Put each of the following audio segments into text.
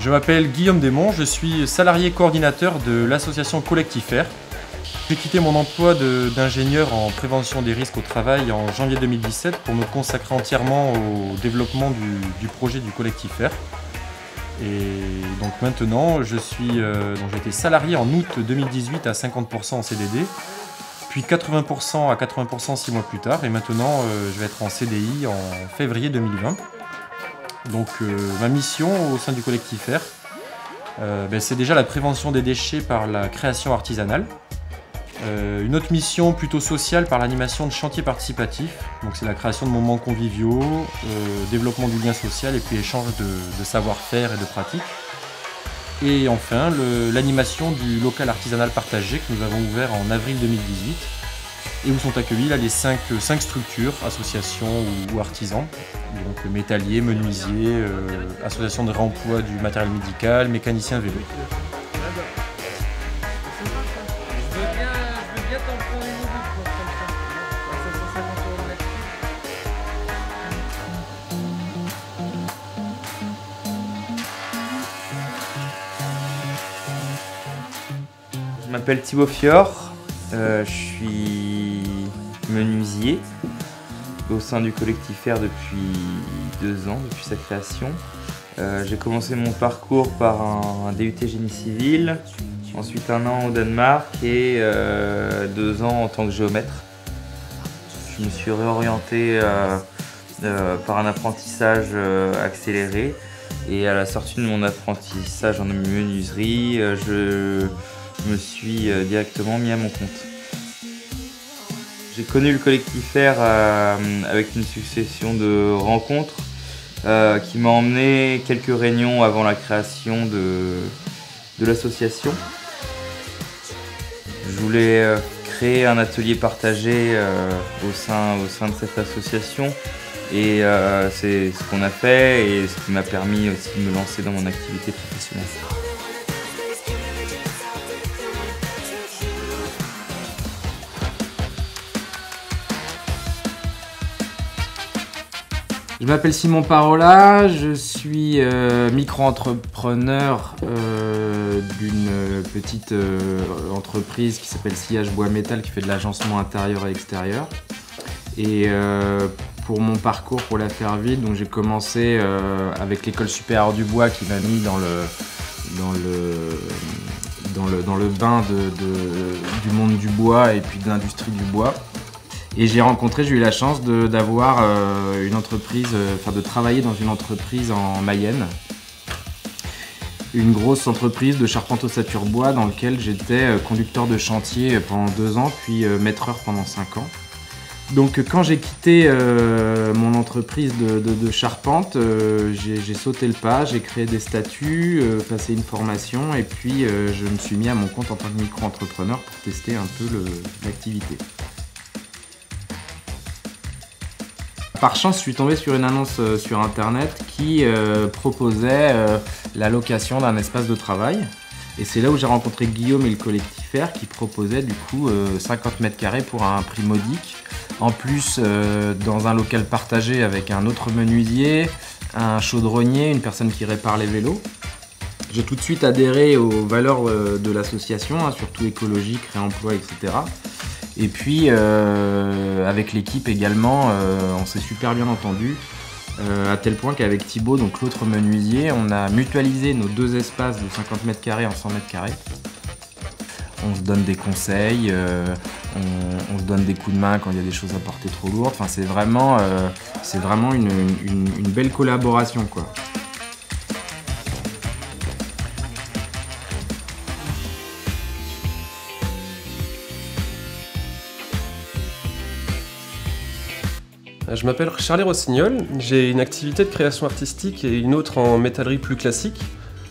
Je m'appelle Guillaume Desmonts, je suis salarié coordinateur de l'association Collectif'Air. J'ai quitté mon emploi d'ingénieur en prévention des risques au travail en janvier 2017 pour me consacrer entièrement au développement du projet du Collectif'Air. Et donc maintenant, j'ai été salarié en août 2018 à 50% en CDD, puis 80% à 80% 6 mois plus tard, et maintenant je vais être en CDI en février 2020. Donc ma mission au sein du Collectif'Air, c'est déjà la prévention des déchets par la création artisanale. Une autre mission plutôt sociale par l'animation de chantiers participatifs. Donc c'est la création de moments conviviaux, développement du lien social et puis échange de savoir-faire et de pratiques. Et enfin l'animation du local artisanal partagé que nous avons ouvert en avril 2018 et où sont accueillis là, les 5 structures, associations ou artisans, donc métalliers, menuisiers, associations de réemploi du matériel médical, mécaniciens vélo. Je m'appelle Thibaut Fior, je suis menuisier au sein du Collectif'Air depuis 2 ans, depuis sa création. J'ai commencé mon parcours par un DUT génie civil, ensuite 1 an au Danemark et 2 ans en tant que géomètre. Je me suis réorienté par un apprentissage accéléré et à la sortie de mon apprentissage en menuiserie, je me suis directement mis à mon compte. J'ai connu le Collectif'Air avec une succession de rencontres qui m'a emmené quelques réunions avant la création de l'association. Je voulais créer un atelier partagé au sein de cette association et c'est ce qu'on a fait et ce qui m'a permis aussi de me lancer dans mon activité professionnelle. Je m'appelle Simon Parola, je suis micro-entrepreneur d'une petite entreprise qui s'appelle Sillage Bois Métal qui fait de l'agencement intérieur et extérieur. Et pour mon parcours, pour la faire vite, donc j'ai commencé avec l'école supérieure du bois qui m'a mis dans le bain du monde du bois et puis de l'industrie du bois. Et j'ai eu la chance d'avoir une entreprise, de travailler dans une entreprise en Mayenne. Une grosse entreprise de charpente ossature bois dans laquelle j'étais conducteur de chantier pendant 2 ans, puis maîtreur pendant 5 ans. Donc quand j'ai quitté mon entreprise de charpente, j'ai sauté le pas, j'ai créé des statuts, passé une formation et puis je me suis mis à mon compte en tant que micro-entrepreneur pour tester un peu l'activité. Par chance, je suis tombé sur une annonce sur internet qui proposait la location d'un espace de travail. Et c'est là où j'ai rencontré Guillaume et le Collectif'Air qui proposait du coup 50 mètres carrés pour un prix modique. En plus, dans un local partagé avec un autre menuisier, un chaudronnier, une personne qui répare les vélos. J'ai tout de suite adhéré aux valeurs de l'association, surtout écologique, réemploi, etc. Et puis avec l'équipe également, on s'est super bien entendu, à tel point qu'avec Thibaut, donc l'autre menuisier, on a mutualisé nos 2 espaces de 50 mètres carrés en 100 mètres carrés. On se donne des conseils, on se donne des coups de main quand il y a des choses à porter trop lourdes. Enfin, c'est vraiment une belle collaboration, quoi. Je m'appelle Charlie Rossignol, j'ai une activité de création artistique et une autre en métallerie plus classique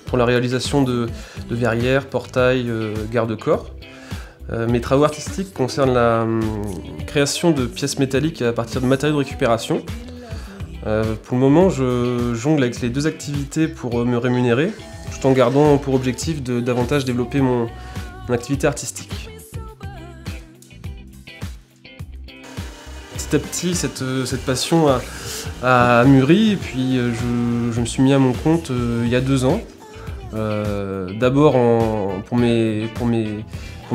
pour la réalisation de verrières, portails, garde-corps. Mes travaux artistiques concernent la création de pièces métalliques à partir de matériaux de récupération. Pour le moment, je jongle avec les 2 activités pour me rémunérer, tout en gardant pour objectif de davantage développer mon activité artistique. Petit à petit, cette passion a mûri et puis je me suis mis à mon compte il y a 2 ans D'abord pour mes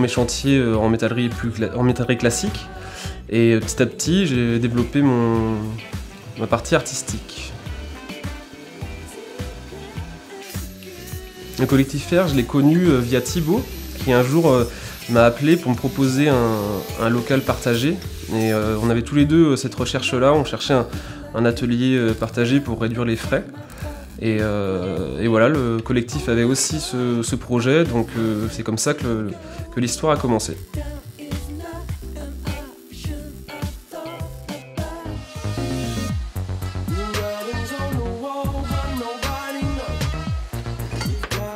chantiers en métallerie classique, et petit à petit j'ai développé ma partie artistique. Le collectif Air, je l'ai connu via Thibaut, qui un jour m'a appelé pour me proposer un local partagé. Et on avait tous les deux cette recherche-là, on cherchait un atelier partagé pour réduire les frais. Et voilà, le collectif avait aussi ce projet, donc c'est comme ça que l'histoire a commencé.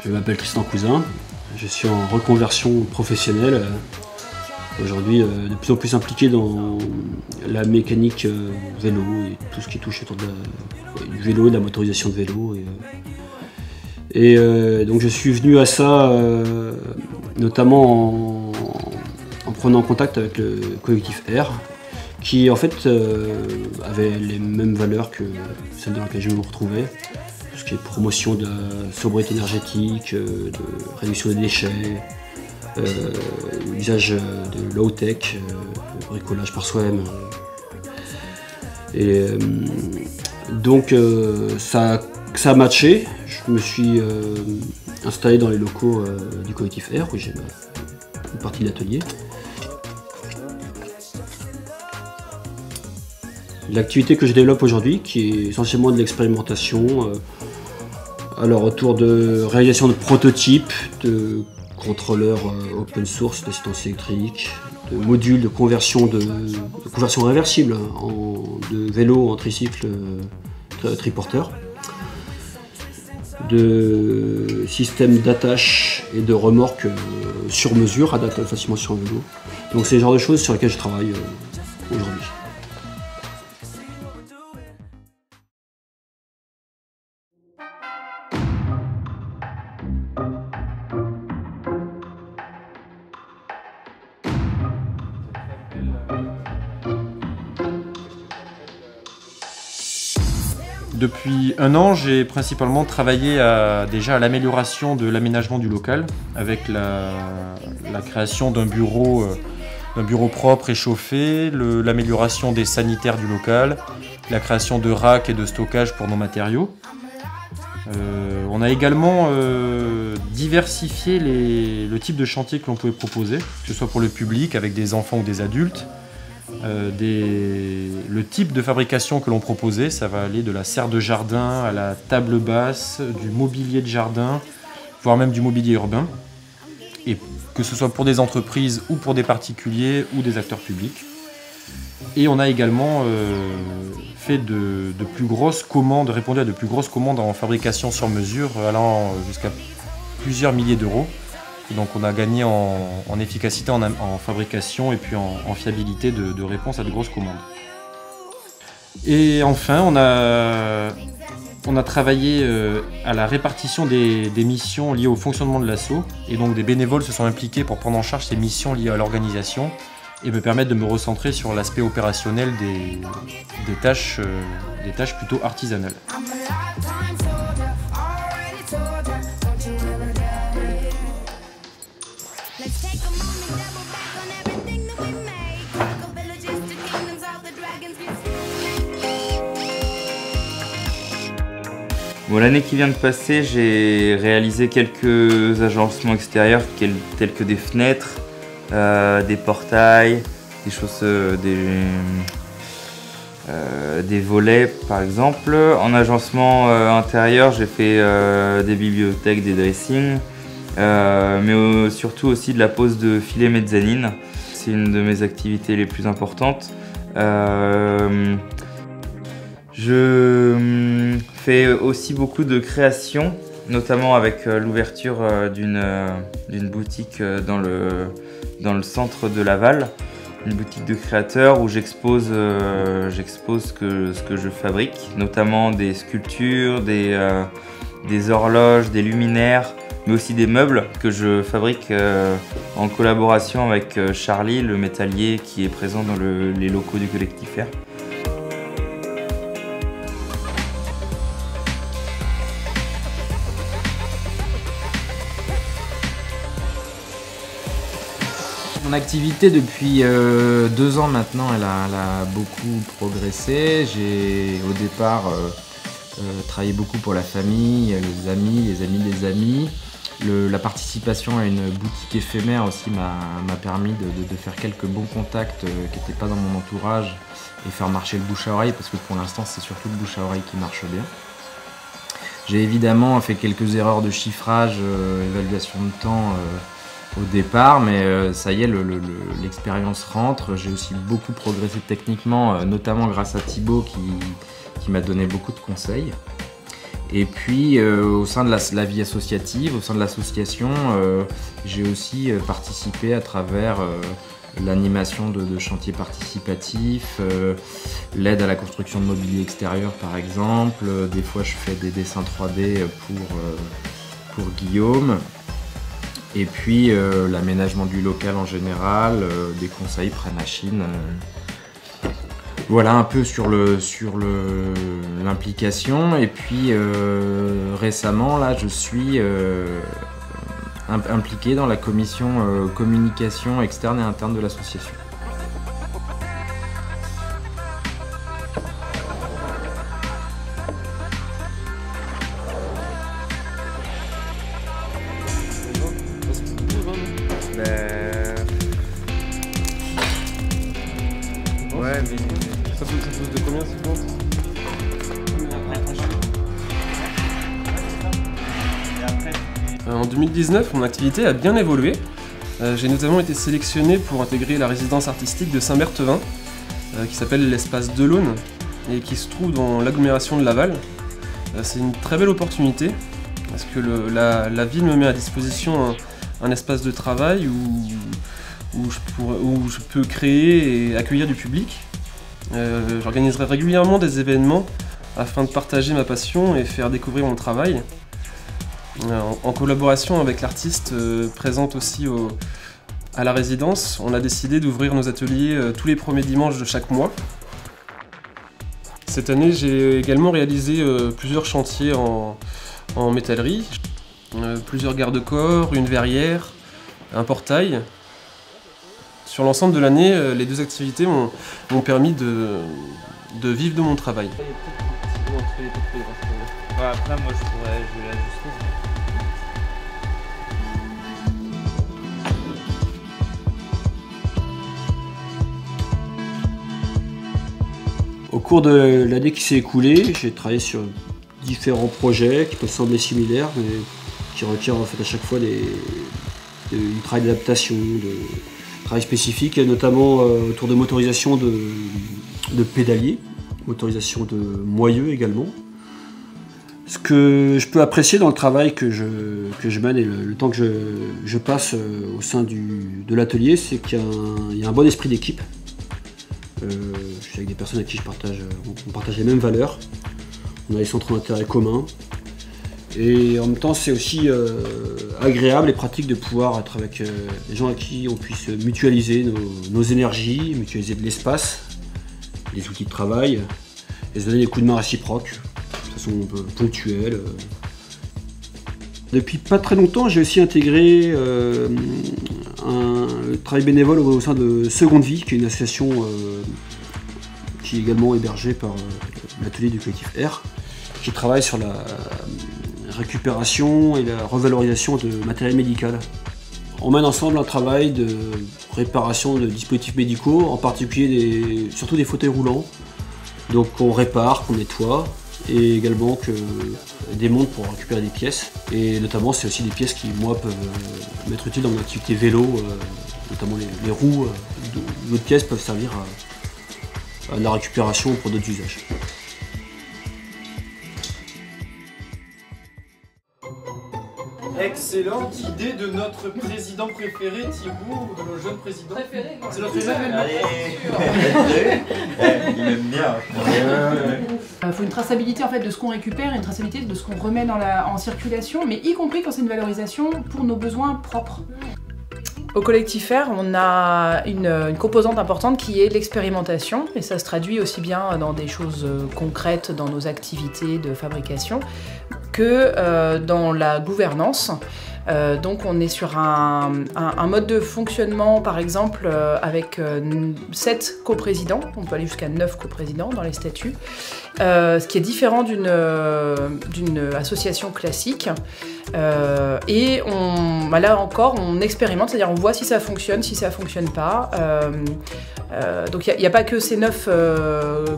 Je m'appelle Tristan Cousin, je suis en reconversion professionnelle. Aujourd'hui, de plus en plus impliqué dans la mécanique vélo et tout ce qui touche autour du vélo, de la motorisation de vélo. Donc je suis venu à ça notamment en prenant contact avec le collectif Air, qui en fait avait les mêmes valeurs que celles dans lesquelles je me retrouvais. Tout ce qui est promotion de la sobriété énergétique, de réduction des déchets, usage de low-tech, bricolage par soi-même. Et donc ça a matché. Je me suis installé dans les locaux du collectif Air, où j'ai une partie de l'atelier. L'activité que je développe aujourd'hui, qui est essentiellement de l'expérimentation, alors autour de réalisation de prototypes, de contrôleurs open source d'assistance électrique, de modules de conversion réversible de vélo en tricycle triporteur, de systèmes d'attache et de remorques sur mesure, adaptables facilement sur un vélo. Donc c'est le genre de choses sur lesquelles je travaille aujourd'hui. Depuis un an, j'ai principalement travaillé déjà à l'amélioration de l'aménagement du local, avec la création d'un bureau propre et chauffé, l'amélioration des sanitaires du local, la création de racks et de stockage pour nos matériaux. On a également diversifié le type de chantier que l'on pouvait proposer, que ce soit pour le public avec des enfants ou des adultes. Le type de fabrication que l'on proposait, ça va aller de la serre de jardin à la table basse, du mobilier de jardin, voire même du mobilier urbain. Et que ce soit pour des entreprises ou pour des particuliers ou des acteurs publics. Et on a également fait de plus grosses commandes, répondu à de plus grosses commandes en fabrication sur mesure, allant jusqu'à plusieurs milliers d'euros. Donc on a gagné en efficacité en fabrication et puis en fiabilité de réponse à de grosses commandes. Et enfin, on a travaillé à la répartition des missions liées au fonctionnement de l'asso. Et donc des bénévoles se sont impliqués pour prendre en charge ces missions liées à l'organisation et me permettre de me recentrer sur l'aspect opérationnel des tâches plutôt artisanales. Bon, l'année qui vient de passer, j'ai réalisé quelques agencements extérieurs tels que des fenêtres, des portails, des choses, des volets par exemple. En agencement intérieur, j'ai fait des bibliothèques, des dressings, mais surtout aussi de la pose de filets mezzanine. C'est une de mes activités les plus importantes. Je fais aussi beaucoup de création, notamment avec l'ouverture d'une boutique dans le centre de Laval, une boutique de créateurs où j'expose ce que je fabrique, notamment des sculptures, des horloges, des luminaires, mais aussi des meubles que je fabrique en collaboration avec Charlie, le métallier qui est présent dans les locaux du collectif Air. Mon activité depuis 2 ans maintenant, elle a beaucoup progressé. J'ai au départ travaillé beaucoup pour la famille, les amis des amis. La participation à une boutique éphémère aussi m'a permis de faire quelques bons contacts qui n'étaient pas dans mon entourage et faire marcher le bouche à oreille, parce que pour l'instant c'est surtout le bouche à oreille qui marche bien. J'ai évidemment fait quelques erreurs de chiffrage, évaluation de temps au départ, mais ça y est, l'expérience rentre. J'ai aussi beaucoup progressé techniquement, notamment grâce à Thibaut qui m'a donné beaucoup de conseils. Et puis au sein de la vie associative, au sein de l'association, j'ai aussi participé à travers l'animation de chantiers participatifs, l'aide à la construction de mobilier extérieur par exemple. Des fois je fais des dessins 3D pour Guillaume. Et puis l'aménagement du local en général, des conseils pré-machine. Voilà un peu sur l'implication. Et puis récemment, là, je suis impliqué dans la commission communication externe et interne de l'association. Ouais, mais Ça pose de combien cette montre? En 2019, mon activité a bien évolué. J'ai notamment été sélectionné pour intégrer la résidence artistique de Saint-Berthevin, qui s'appelle l'espace de l'Aune et qui se trouve dans l'agglomération de Laval. C'est une très belle opportunité parce que la ville me met à disposition un espace de travail où je peux créer et accueillir du public. J'organiserai régulièrement des événements afin de partager ma passion et faire découvrir mon travail. En collaboration avec l'artiste présente aussi à la résidence, on a décidé d'ouvrir nos ateliers tous les premiers dimanches de chaque mois. Cette année, j'ai également réalisé plusieurs chantiers en métallerie, plusieurs garde-corps, une verrière, un portail. Sur l'ensemble de l'année, les deux activités m'ont permis de vivre de mon travail. après, moi, je vais l'ajuster. Au cours de l'année qui s'est écoulée, j'ai travaillé sur différents projets qui peuvent sembler similaires, mais qui requièrent en fait à chaque fois du travail d'adaptation, de travail spécifique, notamment autour de motorisation de pédaliers, motorisation de moyeux également. Ce que je peux apprécier dans le travail que je mène et le temps que je passe au sein de l'atelier, c'est qu'il y a un bon esprit d'équipe. Je suis avec des personnes avec qui on partage les mêmes valeurs, on a des centres d'intérêt communs, et en même temps c'est aussi agréable et pratique de pouvoir être avec des gens avec qui on puisse mutualiser nos énergies, mutualiser de l'espace, des outils de travail, et se donner des coups de main réciproques, de façon un peu ponctuelle. Depuis pas très longtemps, j'ai aussi intégré un travail bénévole au sein de Seconde Vie, qui est une association qui est également hébergée par l'atelier du collectif R, qui travaille sur la récupération et la revalorisation de matériel médical. On mène ensemble un travail de réparation de dispositifs médicaux, en particulier surtout des fauteuils roulants. Donc on répare, qu'on nettoie, et également des montres pour récupérer des pièces. Et notamment c'est aussi des pièces qui moi peuvent m'être utiles dans mon activité vélo, notamment les roues d'autres pièces peuvent servir à de la récupération pour d'autres usages. Excellente idée de notre président préféré, Thibaut, ou de nos jeunes présidents. Préféré, C'est notre préféré. Il aime bien. Il faut une traçabilité en fait de ce qu'on récupère et une traçabilité de ce qu'on remet en circulation, mais y compris quand c'est une valorisation pour nos besoins propres. Au collectif R, on a une composante importante qui est l'expérimentation, et ça se traduit aussi bien dans des choses concrètes dans nos activités de fabrication que dans la gouvernance. Donc on est sur un mode de fonctionnement, par exemple, avec 7 coprésidents, on peut aller jusqu'à 9 coprésidents dans les statuts, ce qui est différent d'une association classique. Et là encore, on expérimente, c'est-à-dire on voit si ça fonctionne, si ça fonctionne pas. Donc il n'y a pas que ces 9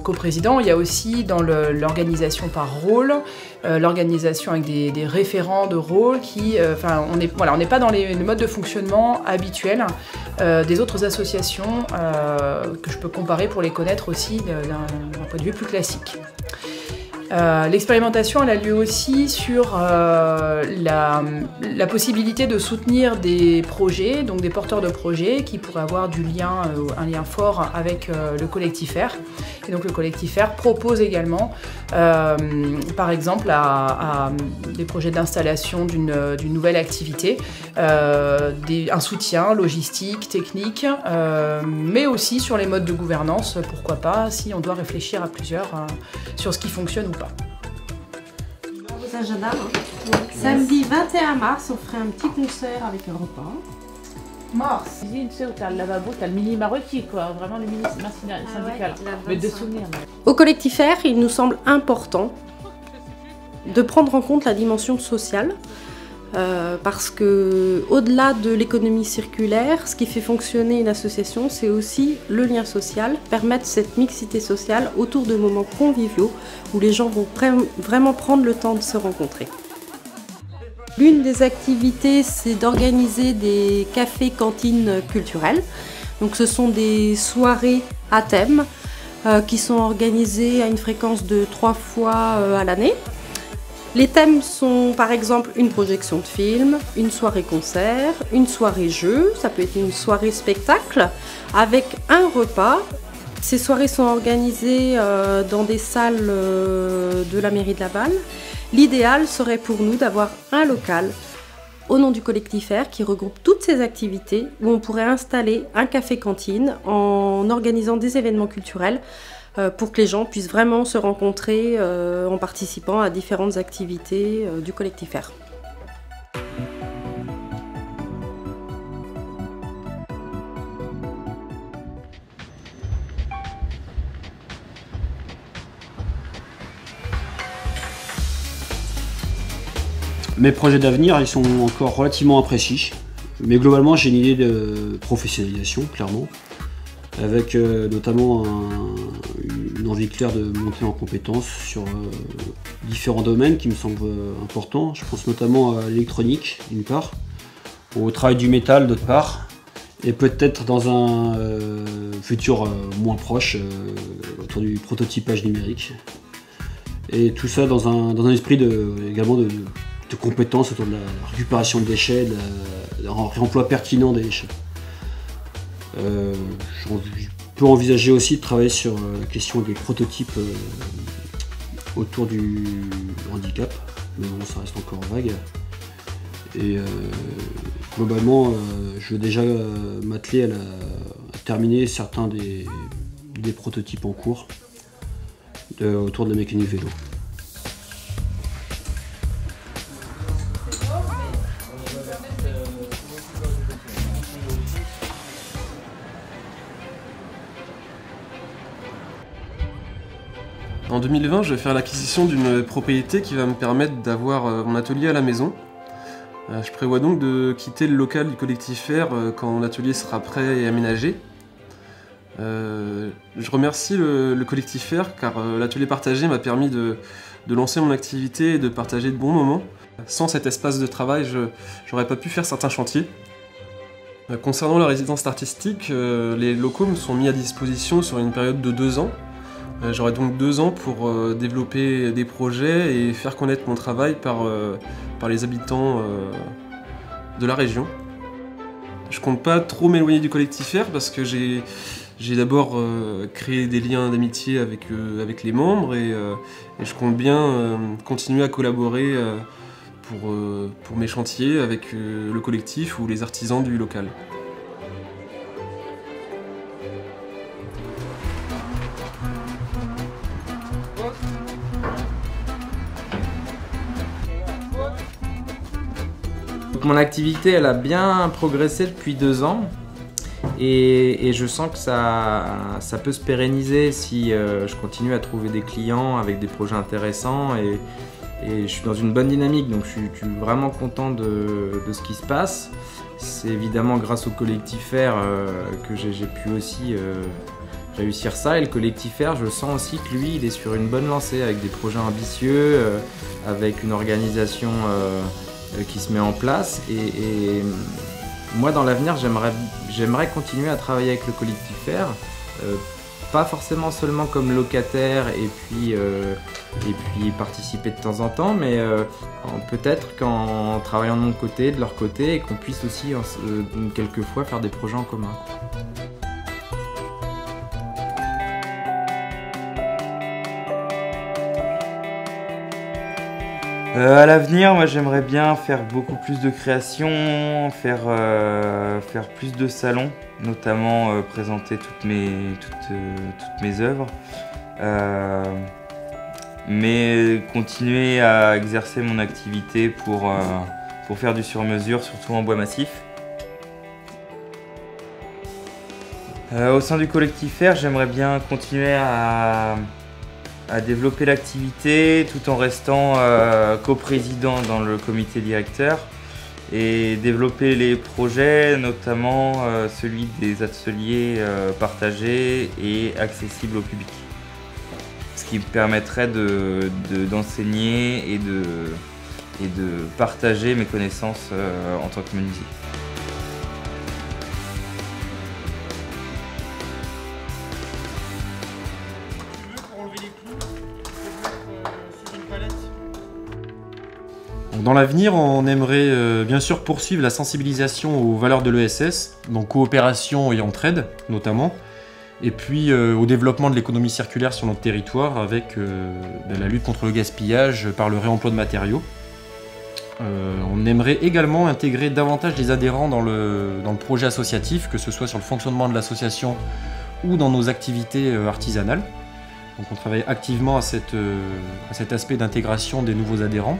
coprésidents, il y a aussi dans l'organisation par rôle, l'organisation avec des référents de rôle qui, on n'est pas dans les modes de fonctionnement habituels des autres associations que je peux comparer pour les connaître aussi d'un point de vue plus classique. L'expérimentation elle a lieu aussi sur la possibilité de soutenir des projets, donc des porteurs de projets qui pourraient avoir un lien fort avec le collectif R. Et donc le collectif R propose également, par exemple, à des projets d'installation d'une nouvelle activité, un soutien logistique, technique, mais aussi sur les modes de gouvernance, pourquoi pas, si on doit réfléchir à plusieurs sur ce qui fonctionne ou pas. Vos agendas, Samedi 21 mars, on ferait un petit concert avec un repas. Mars. Tu sais où t'as le lavabo, t'as le mini Marotti, quoi, vraiment le mini syndical. Mais de souvenirs. Au collectif R, il nous semble important de prendre en compte la dimension sociale, parce que au-delà de l'économie circulaire, ce qui fait fonctionner une association, c'est aussi le lien social, permettre cette mixité sociale autour de moments conviviaux où les gens vont vraiment prendre le temps de se rencontrer. L'une des activités, c'est d'organiser des cafés-cantines culturels. Donc ce sont des soirées à thème qui sont organisées à une fréquence de 3 fois à l'année. Les thèmes sont par exemple une projection de film, une soirée concert, une soirée jeu, ça peut être une soirée spectacle avec un repas. Ces soirées sont organisées dans des salles de la mairie de Laval. L'idéal serait pour nous d'avoir un local au nom du collectif R qui regroupe toutes ces activités où on pourrait installer un café-cantine en organisant des événements culturels pour que les gens puissent vraiment se rencontrer en participant à différentes activités du collectif R. Mes projets d'avenir, ils sont encore relativement imprécis, mais globalement j'ai une idée de professionnalisation, clairement, avec notamment une envie claire de monter en compétences sur différents domaines qui me semblent importants. Je pense notamment à l'électronique, d'une part, au travail du métal, d'autre part, et peut-être dans un futur moins proche, autour du prototypage numérique. Et tout ça dans un esprit également de compétences autour de la récupération de déchets, de réemploi pertinent des déchets. Je peux envisager aussi de travailler sur la question des prototypes autour du handicap, mais bon, ça reste encore vague. Et globalement, je veux déjà m'atteler à terminer certains des prototypes en cours autour de la mécanique vélo. En 2020, je vais faire l'acquisition d'une propriété qui va me permettre d'avoir mon atelier à la maison. Je prévois donc de quitter le local du collectif R quand mon atelier sera prêt et aménagé. Je remercie le collectif R car l'atelier partagé m'a permis de lancer mon activité et de partager de bons moments. Sans cet espace de travail, je n'aurais pas pu faire certains chantiers. Concernant la résidence artistique, les locaux me sont mis à disposition sur une période de 2 ans. J'aurai donc 2 ans pour développer des projets et faire connaître mon travail par les habitants de la région. Je compte pas trop m'éloigner du collectif R parce que j'ai d'abord créé des liens d'amitié avec les membres et je compte bien continuer à collaborer pour mes chantiers avec le collectif ou les artisans du local. Mon activité, elle a bien progressé depuis 2 ans et je sens que ça peut se pérenniser si je continue à trouver des clients avec des projets intéressants et je suis dans une bonne dynamique, donc je suis vraiment content de ce qui se passe. C'est évidemment grâce au collectif R que j'ai pu aussi réussir ça, et le collectif R, je sens aussi que lui, il est sur une bonne lancée avec des projets ambitieux, avec une organisation qui se met en place et moi dans l'avenir j'aimerais continuer à travailler avec le collectif R, pas forcément seulement comme locataire et puis participer de temps en temps, mais peut-être qu'en travaillant de mon côté, de leur côté, et qu'on puisse aussi quelquefois faire des projets en commun. À l'avenir, moi j'aimerais bien faire beaucoup plus de création, faire plus de salons, notamment présenter toutes mes œuvres, mais continuer à exercer mon activité pour faire du sur-mesure, surtout en bois massif. Au sein du collectif R, j'aimerais bien continuer à développer l'activité tout en restant coprésident dans le comité directeur et développer les projets, notamment celui des ateliers partagés et accessibles au public. Ce qui me permettrait d'enseigner et de partager mes connaissances en tant que menuisier. Dans l'avenir, on aimerait bien sûr poursuivre la sensibilisation aux valeurs de l'ESS, donc coopération et entraide notamment, et puis au développement de l'économie circulaire sur notre territoire avec la lutte contre le gaspillage par le réemploi de matériaux. On aimerait également intégrer davantage les adhérents dans le projet associatif, que ce soit sur le fonctionnement de l'association ou dans nos activités artisanales. Donc on travaille activement à cet aspect d'intégration des nouveaux adhérents.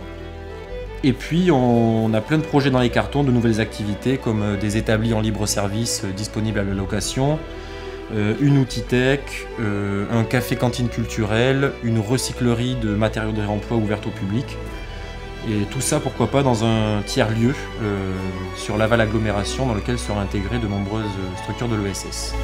Et puis on a plein de projets dans les cartons, de nouvelles activités comme des établis en libre service disponibles à la location, une outitech, un café-cantine culturel, une recyclerie de matériaux de réemploi ouverte au public. Et tout ça, pourquoi pas, dans un tiers-lieu sur Laval Agglomération, dans lequel seraient intégrées de nombreuses structures de l'ESS.